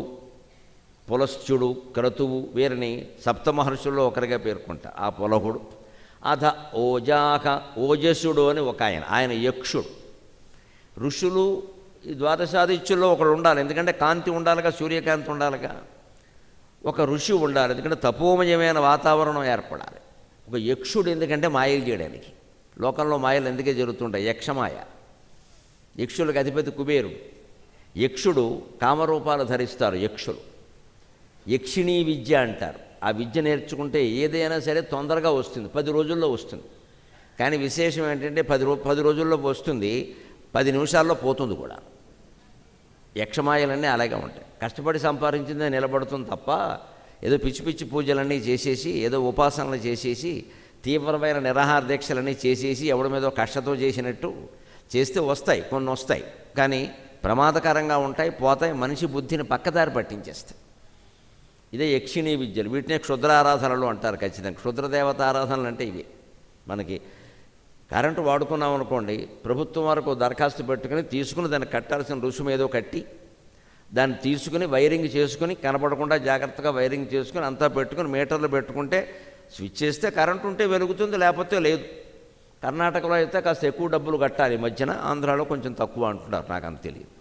పులశ్చుడు, క్రతువు వీరిని సప్తమహర్షుల్లో ఒకరిగా పేర్కొంటా. ఆ పులహుడు. అధ ఓజాక, ఓజస్సుడు అని ఒక ఆయన, ఆయన యక్షుడు. ఋషులు ఈ ద్వాదశాదిత్యుల్లో ఒకడు ఉండాలి, ఎందుకంటే కాంతి ఉండాలిగా, సూర్యకాంతి ఉండాలిగా, ఒక ఋషి ఉండాలి, ఎందుకంటే తపోమయమైన వాతావరణం ఏర్పడాలి. ఒక యక్షుడు ఎందుకంటే మాయలు చేయడానికి. లోకంలో మాయలు ఎందుకే జరుగుతుంటాయి? యక్షమాయ. యక్షులకు అధిపతి కుబేరుడు. యక్షుడు కామరూపాలు ధరిస్తారు యక్షులు. యక్షిణీ విద్య అంటారు. ఆ విద్య నేర్చుకుంటే ఏదైనా సరే తొందరగా వస్తుంది, 10 రోజుల్లో వస్తుంది. కానీ విశేషం ఏంటంటే 10 రోజుల్లో వస్తుంది, 10 నిమిషాల్లో పోతుంది కూడా. యక్షమాయలన్నీ అలాగే ఉంటాయి. కష్టపడి సంపాదించిందే నిలబడుతుంది తప్ప ఏదో పిచ్చి పిచ్చి పూజలన్నీ చేసేసి, ఏదో ఉపాసనలు చేసేసి, తీవ్రమైన నిరాహార దీక్షలన్నీ చేసేసి, ఎవడి మీదో కష్టతో చేసినట్టు చేస్తే వస్తాయి, కొన్ని వస్తాయి, కానీ ప్రమాదకరంగా ఉంటాయి, పోతాయి, మనిషి బుద్ధిని పక్కదారి పట్టించేస్తాయి. ఇదే యక్షిణీ విద్యలు. వీటినే క్షుద్రారాధనలు అంటారు. ఖచ్చితంగా క్షుద్రదేవత ఆరాధనలు అంటే ఇవి. మనకి కరెంటు వాడుకున్నాం అనుకోండి, ప్రభుత్వం వరకు దరఖాస్తు పెట్టుకుని తీసుకుని దాన్ని కట్టాల్సిన రుసుము ఏదో కట్టి దాన్ని తీసుకుని వైరింగ్ చేసుకుని కనపడకుండా జాగ్రత్తగా వైరింగ్ చేసుకుని అంతా పెట్టుకుని మీటర్లు పెట్టుకుంటే స్విచ్ చేస్తే కరెంటు ఉంటే వెలుగుతుంది, లేకపోతే లేదు. కర్ణాటకలో అయితే కాస్త ఎక్కువ డబ్బులు కట్టాలి ఈ మధ్యన, ఆంధ్రాలో కొంచెం తక్కువ అంటున్నారు, నాకు అంత తెలియదు.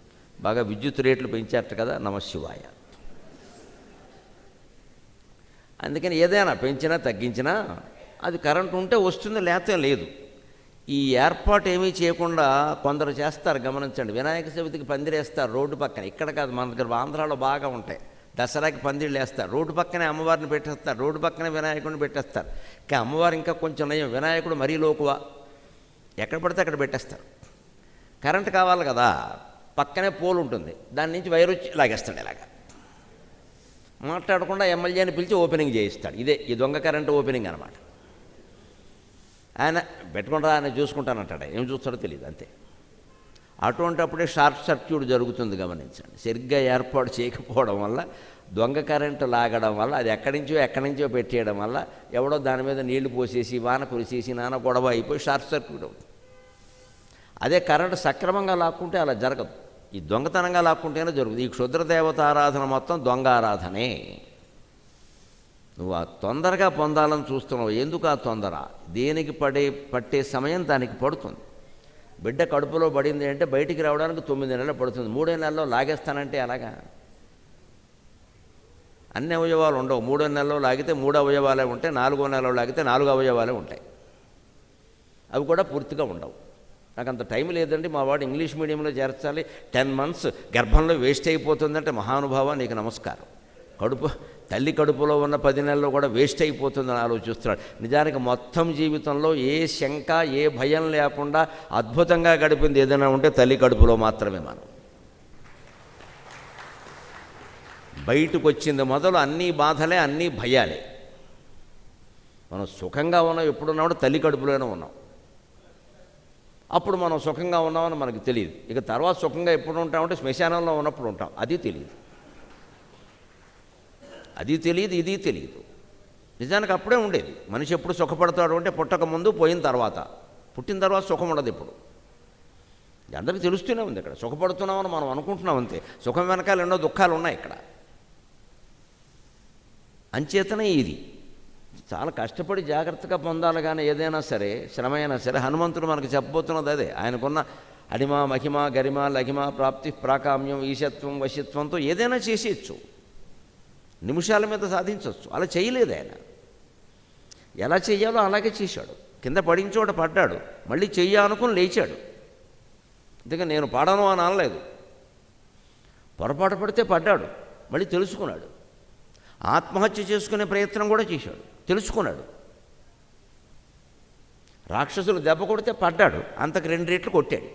బాగా విద్యుత్ రేట్లు పెంచారట కదా, నమశివాయ. అందుకని ఏదైనా పెంచినా తగ్గించినా అది కరెంటు ఉంటే వస్తుంది, లేకపోతే లేదు. ఈ ఏర్పాటు ఏమీ చేయకుండా కొందరు చేస్తారు, గమనించండి. వినాయక చవితికి పందిరేస్తారు రోడ్డు పక్కన. ఇక్కడ కాదు, మన దగ్గర ఆంధ్రాలో బాగా ఉంటాయి. దసరాకి పందిళ్ళు వేస్తారు, రోడ్డు పక్కనే అమ్మవారిని పెట్టేస్తారు, రోడ్డు పక్కనే వినాయకుడిని పెట్టేస్తారు. కానీ అమ్మవారు ఇంకా కొంచెం నయం, వినాయకుడు మరీ లోకువ, ఎక్కడ పడితే అక్కడ పెట్టేస్తారు. కరెంటు కావాలి కదా, పక్కనే పోల్ ఉంటుంది, దాని నుంచి వైర్ వచ్చి లాగేస్తాడు. ఇలాగా మాట్లాడకుండా ఎమ్మెల్యేని పిలిచి ఓపెనింగ్ చేయిస్తాడు. ఇదే ఈ దొంగ కరెంటు ఓపెనింగ్ అనమాట. ఆయన పెట్టుకుంటారా, ఆయన చూసుకుంటానంటాడు, ఏం చూస్తాడో తెలియదు, అంతే. అటువంటప్పుడే షార్ట్ సర్క్యూట్ జరుగుతుంది, గమనించండి. సరిగ్గా ఏర్పాటు చేయకపోవడం వల్ల, దొంగ కరెంటు లాగడం వల్ల, అది ఎక్కడి నుంచో పెట్టేయడం వల్ల ఎవడో దాని మీద నీళ్లు పోసేసి వాన కురిసేసి నాన్న గొడవ అయిపోయి షార్ట్ సర్క్యూట్ అవుతుంది. అదే కరెంటు సక్రమంగా లాక్కుంటే అలా జరగదు, ఈ దొంగతనంగా లాక్కుంటేనే జరుగుతుంది. ఈ క్షుద్రదేవత ఆరాధన మొత్తం దొంగ ఆరాధనే. నువ్వు ఆ తొందరగా పొందాలని చూస్తున్నావు. ఎందుకు ఆ తొందర? దేనికి పట్టే సమయం దానికి పడుతుంది. బిడ్డ కడుపులో పడింది అంటే బయటికి రావడానికి 9 నెలలు పడుతుంది. 3 నెలల్లో లాగేస్తానంటే అలాగా? అన్ని అవయవాలు ఉండవు. 3 నెలల్లో లాగితే 3 అవయవాలే ఉంటాయి, 4వ నెలలో లాగితే 4 అవయవాలే ఉంటాయి. అవి కూడా పూర్తిగా ఉండవు. నాకు అంత టైం లేదండి, మా వాడు ఇంగ్లీష్ మీడియంలో చేర్చాలి, 10 months గర్భంలో వేస్ట్ అయిపోతుందంటే, మహానుభావ నీకు నమస్కారం. తల్లి కడుపులో ఉన్న 10 నెలల్లో కూడా వేస్ట్ అయిపోతుందని ఆలోచిస్తున్నాడు. నిజానికి మొత్తం జీవితంలో ఏ శంక, ఏ భయం లేకుండా అద్భుతంగా గడిపింది ఏదైనా ఉంటే తల్లి కడుపులో మాత్రమే. మనం బయటకు వచ్చింది మొదలు అన్నీ బాధలే, అన్నీ భయాలే. మనం సుఖంగా ఉన్నాం ఎప్పుడున్నామో తల్లి కడుపులోనే ఉన్నాం. అప్పుడు మనం సుఖంగా ఉన్నామని మనకు తెలియదు. ఇక తర్వాత సుఖంగా ఎప్పుడు ఉంటామంటే శ్మశానంలో ఉన్నప్పుడు ఉంటాం, అది తెలియదు. అది తెలియదు, ఇది తెలియదు. నిజానికి అప్పుడే ఉండేది. మనిషి ఎప్పుడు సుఖపడతాడు అంటే పుట్టక ముందు, పోయిన తర్వాత. పుట్టిన తర్వాత సుఖం ఉండదు ఎప్పుడు. అందరికీ తెలుస్తూనే ఉంది. ఇక్కడ సుఖపడుతున్నామని మనం అనుకుంటున్నాం అంతే. సుఖం వెనకాల ఎన్నో దుఃఖాలు ఉన్నాయి ఇక్కడ. అంచేతనే ఇది చాలా కష్టపడి జాగ్రత్తగా పొందాలి. కానీ ఏదైనా సరే, శ్రమ అయినా సరే, హనుమంతుడు మనకు చెప్పబోతున్నది అదే. ఆయనకున్న అడిమ, మహిమ, గరిమ, లఘిమ, ప్రాప్తి, ప్రాకామ్యం, ఈశత్వం, వశిత్వంతో ఏదైనా చేసేయచ్చు, నిమిషాల మీద సాధించవచ్చు. అలా చేయలేదు ఆయన. ఎలా చెయ్యాలో అలాగే చేశాడు. కింద పడించోట పడ్డాడు, మళ్ళీ చెయ్యాలనుకుని లేచాడు. అందుకని నేను పడను అని అనలేదు. పొరపాటు పడితే పడ్డాడు, మళ్ళీ తెలుసుకున్నాడు. ఆత్మహత్య చేసుకునే ప్రయత్నం కూడా చేశాడు, తెలుసుకున్నాడు. రాక్షసులు దెబ్బ కొడితే పడ్డాడు, అంతకు 2 రెట్లు కొట్టాడు.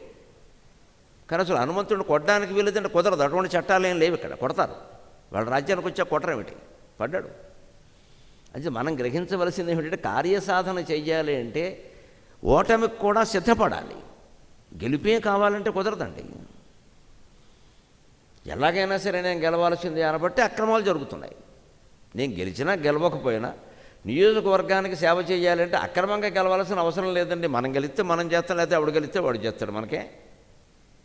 కానీ అసలు హనుమంతుడిని కొట్టడానికి వీలేదంటే కుదరదు, అటువంటి చట్టాలు ఏం లేవు ఇక్కడ. కొడతారు, వాళ్ళ రాజ్యానికి వచ్చా కొట్టరు ఏమిటి, పడ్డాడు. అంటే మనం గ్రహించవలసింది ఏమిటంటే కార్యసాధన చెయ్యాలి అంటే ఓటమికి కూడా సిద్ధపడాలి. గెలిపే కావాలంటే కుదరదండి. ఎలాగైనా సరే నేను గెలవాల్సింది అనబట్టి అక్రమాలు జరుగుతున్నాయి. నేను గెలిచినా గెలవకపోయినా నియోజకవర్గానికి సేవ చేయాలంటే అక్రమంగా గెలవాల్సిన అవసరం లేదండి. మనం గెలిస్తే మనం చేస్తాం, లేకపోతే ఆవిడ గెలిస్తే వాడు చేస్తాడు. మనకే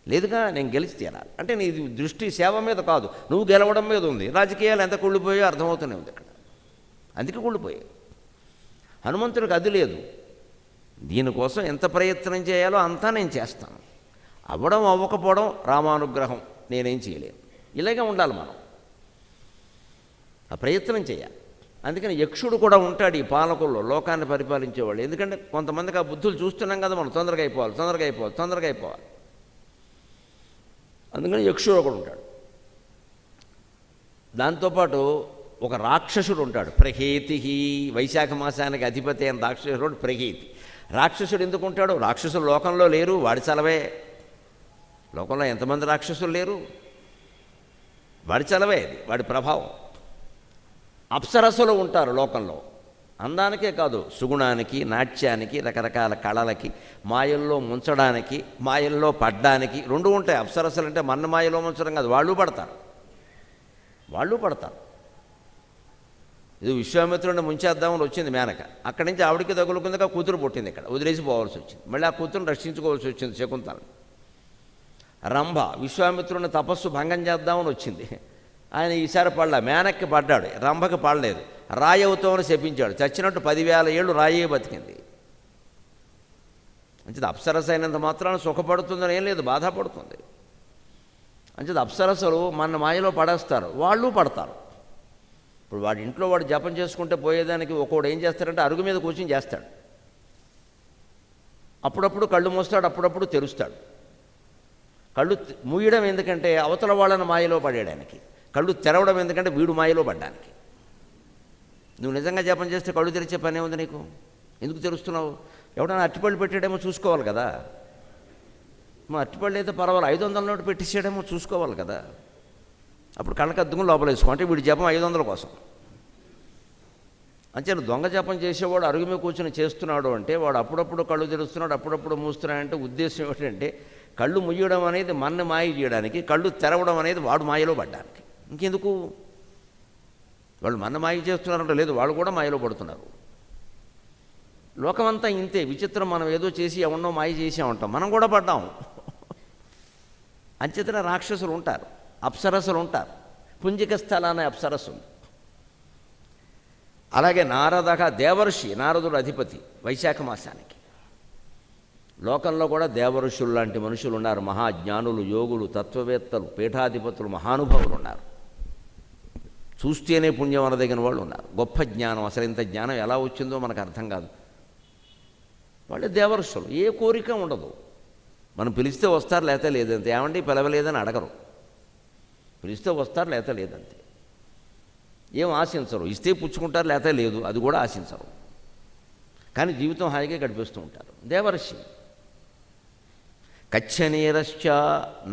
లేదుగా, నేను గెలిచి తీరాలి అంటే నీ దృష్టి సేవ మీద కాదు, నువ్వు గెలవడం మీద ఉంది. రాజకీయాలు ఎంత కుళ్ళిపోయో అర్థమవుతూనే ఉంది ఇక్కడ. అందుకే కుళ్ళిపోయాయి. హనుమంతుడికి అది లేదు. దీనికోసం ఎంత ప్రయత్నం చేయాలో అంతా నేను చేస్తాను, అవ్వడం అవ్వకపోవడం రామానుగ్రహం, నేనేం చేయలేను. ఇలాగే ఉండాలి మనం, ఆ ప్రయత్నం చేయాలి. అందుకని యక్షుడు కూడా ఉంటాడు ఈ పాలకుల్లో, లోకాన్ని పరిపాలించేవాళ్ళు. ఎందుకంటే కొంతమందికి ఆ బుద్ధులు చూస్తున్నాం కదా మనం, తొందరగా అయిపోవాలి. అందుకని యక్షుడు ఒకడు ఉంటాడు. దాంతోపాటు ఒక రాక్షసుడు ఉంటాడు, ప్రహేతి. వైశాఖ మాసానికి అధిపతి అయిన రాక్షసుడు ప్రహేతి. రాక్షసుడు ఎందుకు ఉంటాడు? రాక్షసులు లోకంలో లేరు, వాడి చలవే. లోకంలో ఎంతమంది రాక్షసులు లేరు, వాడి చలవే, అది వాడి ప్రభావం. అప్సరస్సులు ఉంటారు లోకంలో, అందానికే కాదు సుగుణానికి, నాట్యానికి, రకరకాల కళలకి, మాయల్లో ముంచడానికి, మాయల్లో పడ్డానికి 2 ఉంటాయి. అప్సరస్సులు అంటే మన మాయలో ముంచడం కాదు, వాళ్ళు పడతారు. ఇది విశ్వామిత్రుడిని ముంచేద్దామని వచ్చింది మేనక. అక్కడి నుంచి ఆవిడికి తగులుకుందిగా కూతురు పుట్టింది, ఇక్కడ వదిలేసి పోవాల్సి వచ్చింది. మళ్ళీ ఆ కూతురుని రక్షించుకోవాల్సి వచ్చింది శకుంతల. రంభ విశ్వామిత్రుడిని తపస్సు భంగం చేద్దామని వచ్చింది. ఆయన ఈసారి పడలా, మేనక్కి పడ్డాడు, రంభకి పడలేదు. రాయి అవుతామని శపించాడు, చచ్చినట్టు 10,000 ఏళ్ళు రాయే బతికింది. అంచేది అప్సరస అయినంత మాత్రాన సుఖపడుతుందని ఏం లేదు, బాధపడుతుంది. అంచేది అప్సరసలు మన మాయలో పడేస్తారు, వాళ్ళు పడతారు. ఇప్పుడు వాడి ఇంట్లో వాడు జపం చేసుకుంటే పోయేదానికి ఒక్కోడు ఏం చేస్తాడంటే అరుగు మీద కూర్చొని చేస్తాడు. అప్పుడప్పుడు కళ్ళు మూస్తాడు, అప్పుడప్పుడు తెరుస్తాడు. కళ్ళు మూయడం ఎందుకంటే అవతల వాళ్ళని మాయలో పడేయడానికి, కళ్ళు తెరవడం ఎందుకంటే వీడు మాయలో పడ్డానికి. నువ్వు నిజంగా జపం చేస్తే కళ్ళు తెరిచే పనే ఉంది నీకు, ఎందుకు తెరుస్తున్నావు? ఎవడన్నా అట్టిపళ్ళు పెట్టాడేమో చూసుకోవాలి కదా. మా అట్టిపళ్ళు అయితే పర్వాలేదు, 500 నోటు పెట్టించాడేమో చూసుకోవాలి కదా. అప్పుడు కళ్ళకి అద్దుకుని లోపల వేసుకో, అంటే వీడి జపం 500 కోసం. అంతే దొంగ జపం చేసేవాడు అరుగు మీద కూర్చొని చేస్తున్నాడు అంటే వాడు అప్పుడప్పుడు కళ్ళు తెరుస్తున్నాడు, అప్పుడప్పుడు మూస్తున్నాడంటే ఉద్దేశం ఏమిటంటే కళ్ళు ముయ్యడం అనేది మన్ని మాయ చేయడానికి, కళ్ళు తెరవడం అనేది వాడు మాయలో పడ్డానికి. ఇంకెందుకు? వాళ్ళు మన మాయ చేస్తున్నారంటే లేదు, వాళ్ళు కూడా మాయలో పడుతున్నారు. లోకమంతా ఇంతే విచిత్రం. మనం ఏదో చేసి ఎవన్నో మాయ చేసామంటాం, మనం కూడా పడ్డాం. అంచేతన రాక్షసులు ఉంటారు, అప్సరస్సులు ఉంటారు. పుంజిక స్థలాన్ని అప్సరస్సు ఉంది. అలాగే నారదగా దేవర్షి, నారదుడు అధిపతి వైశాఖ మాసానికి. లోకంలో కూడా దేవఋషులు లాంటి మనుషులు ఉన్నారు, మహాజ్ఞానులు, యోగులు, తత్వవేత్తలు, పీఠాధిపతులు, మహానుభావులు ఉన్నారు. చూస్తేనే పుణ్యం అనదగిన వాళ్ళు ఉన్నారు. గొప్ప జ్ఞానం, అసలు ఇంత జ్ఞానం ఎలా వచ్చిందో మనకు అర్థం కాదు. వాళ్ళు దేవఋషులు, ఏ కోరిక ఉండదు. మనం పిలిస్తే వస్తారు, లేతే లేదంతే. ఏమండి పిలవలేదని అడగరు, పిలిస్తే వస్తారు, లేతే లేదంతే. ఏం ఆశించరు, ఇస్తే పుచ్చుకుంటారు, లేతే లేదు, అది కూడా ఆశించరు. కానీ జీవితం హాయిగా గడిపిస్తూ ఉంటారు. దేవర్షి. కచ్చనీరశ్చ,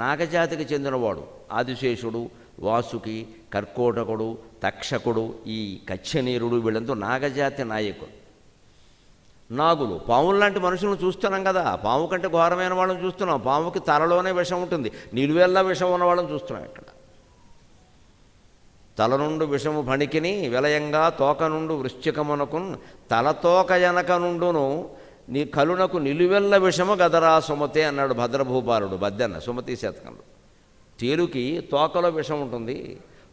నాగజాతికి చెందినవాడు. ఆదిశేషుడు, వాసుకి, కర్కోటకుడు, తక్షకుడు, ఈ కచ్చనీరుడు వీళ్ళంతా నాగజాతి నాయకుడు. నాగులు, పాములు లాంటి మనుషులను చూస్తున్నాం కదా. పాము కంటే ఘోరమైన వాళ్ళని చూస్తున్నాం. పాముకి తలలోనే విషం ఉంటుంది, నిలువెల్లా విషం ఉన్న వాళ్ళని చూస్తున్నాం ఇక్కడ. తల నుండు విషము ఫణికిని విలయంగా తోక నుండు వృశ్చికమునకున్ తలతోక ఎనక నుండును నీ కలునకు నిలువెల్ల విషము గదరా సుమతే అన్నాడు భద్రభూపాలుడు బద్దెన్న సుమతి శతకంలో. తేలుకి తోకలో విషం ఉంటుంది,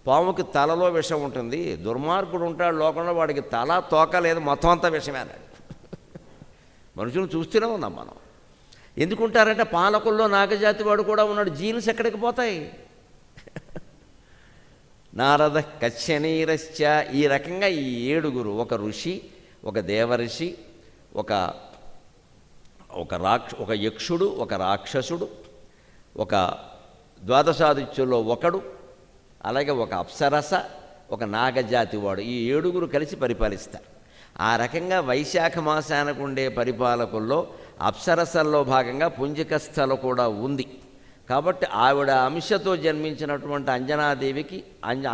పాముకి తలలో విషం ఉంటుంది. దుర్మార్గుడు ఉంటాడు లోకంలో, వాడికి తల తోక లేదు, మొత్తం అంతా విషమే అన్నాడు. మనుషులు చూస్తూనే ఉన్నాం మనం. ఎందుకుంటారంటే పాలకుల్లో నాగజాతి వాడు కూడా ఉన్నాడు. జీన్స్ ఎక్కడికి పోతాయి? నారద కచ్చనీరశ్చ. ఈ రకంగా ఈ 7గురు, ఒక ఋషి, ఒక దేవఋషి, ఒక యక్షుడు, ఒక రాక్షసుడు, ఒక ద్వాదశాదిత్యుల్లో ఒకడు, అలాగే ఒక అప్సరస, ఒక నాగజాతి వాడు, ఈ 7గురు కలిసి పరిపాలిస్తారు. ఆ రకంగా వైశాఖ మాసానికి ఉండే పరిపాలకుల్లో అప్సరసల్లో భాగంగా పుంజికస్థల కూడా ఉంది. కాబట్టి ఆవిడ అంశతో జన్మించినటువంటి అంజనాదేవికి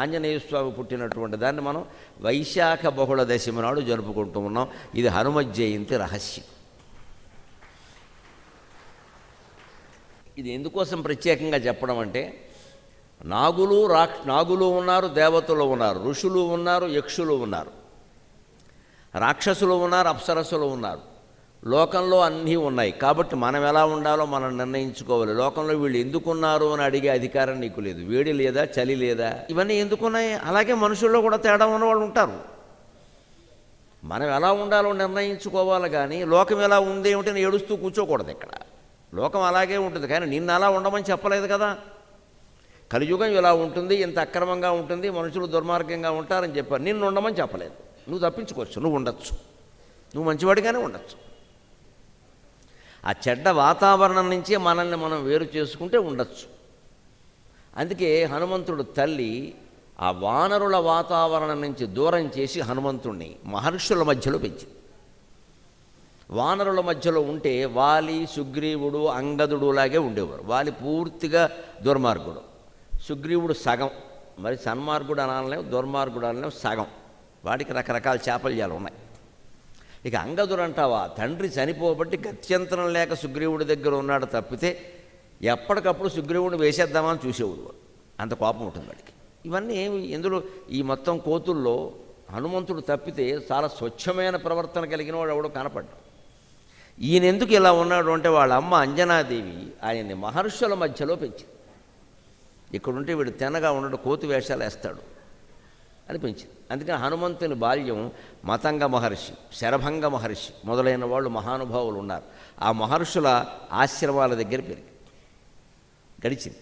ఆంజనేయ స్వామి పుట్టినటువంటి దాన్ని మనం వైశాఖ బహుళ దశమి నాడు జరుపుకుంటూ ఉన్నాం. ఇది హనుమ జయంతి రహస్యం. ఇది ఎందుకోసం ప్రత్యేకంగా చెప్పడం అంటే, నాగులు ఉన్నారు, దేవతలు ఉన్నారు, ఋషులు ఉన్నారు, యక్షులు ఉన్నారు, రాక్షసులు ఉన్నారు, అప్సరసులు ఉన్నారు. లోకంలో అన్నీ ఉన్నాయి. కాబట్టి మనం ఎలా ఉండాలో మనం నిర్ణయించుకోవాలి. లోకంలో వీళ్ళు ఎందుకున్నారు అని అడిగే అధికారం నీకు లేదు. వేడి లేదా, చలి లేదా, ఇవన్నీ ఎందుకున్నాయి? అలాగే మనుషుల్లో కూడా తేడా ఉన్నవాళ్ళు ఉంటారు. మనం ఎలా ఉండాలో నిర్ణయించుకోవాలి. కానీ లోకం ఎలా ఉంది ఏమిటని ఏడుస్తూ కూర్చోకూడదు. ఇక్కడ లోకం అలాగే ఉంటుంది, కానీ నిన్ను అలా ఉండమని చెప్పలేదు కదా. కలియుగం ఇలా ఉంటుంది, ఇంత అక్రమంగా ఉంటుంది, మనుషులు దుర్మార్గంగా ఉంటారని చెప్పారు. నిన్ను ఉండమని చెప్పలేదు. నువ్వు తప్పించుకోవచ్చు, నువ్వు ఉండొచ్చు, నువ్వు మంచివాడిగానే ఉండొచ్చు. ఆ చెడ్డ వాతావరణం నుంచి మనల్ని మనం వేరు చేసుకుంటే ఉండొచ్చు. అందుకే హనుమంతుడు తల్లి ఆ వానరుల వాతావరణం నుంచి దూరం చేసి హనుమంతుణ్ణి మహర్షుల మధ్యలో పెంచింది. వానరుల మధ్యలో ఉంటే వాలి, సుగ్రీవుడు, అంగదుడు లాగే ఉండేవారు. వాలి పూర్తిగా దుర్మార్గుడు, సుగ్రీవుడు సగం, మరి సన్మార్గుడు అనలేం, దుర్మార్గుడు అనలేం, సగం. వాడికి రకరకాల చాపల్యాలు ఉన్నాయి. ఇక అంగదుడు అంటావా, తండ్రి చనిపోబట్టి గత్యంతరం లేక సుగ్రీవుడి దగ్గర ఉన్నాడు తప్పితే ఎప్పటికప్పుడు సుగ్రీవుడిని వేసేద్దామని చూసేవాడు. అంత కోపం ఉంటుంది వాడికి. ఇవన్నీ ఇందులో ఈ మొత్తం కోతుల్లో హనుమంతుడు తప్పితే చాలా స్వచ్ఛమైన ప్రవర్తన కలిగిన వాడు ఎవడో కనపడ్డాడు. ఈయన ఎందుకు ఇలా ఉన్నాడు అంటే, వాళ్ళ అమ్మ అంజనాదేవి ఆయన్ని మహర్షుల మధ్యలో పెంచింది. ఇక్కడుంటే వీడు తిన్నగా ఉన్నాడు, కోతి వేషాలు వేస్తాడు అని పెంచింది. అందుకని హనుమంతుని బాల్యం మతంగ మహర్షి, శరభంగ మహర్షి మొదలైన వాళ్ళు మహానుభావులు ఉన్నారు. ఆ మహర్షుల ఆశ్రమాల దగ్గర గడిచింది.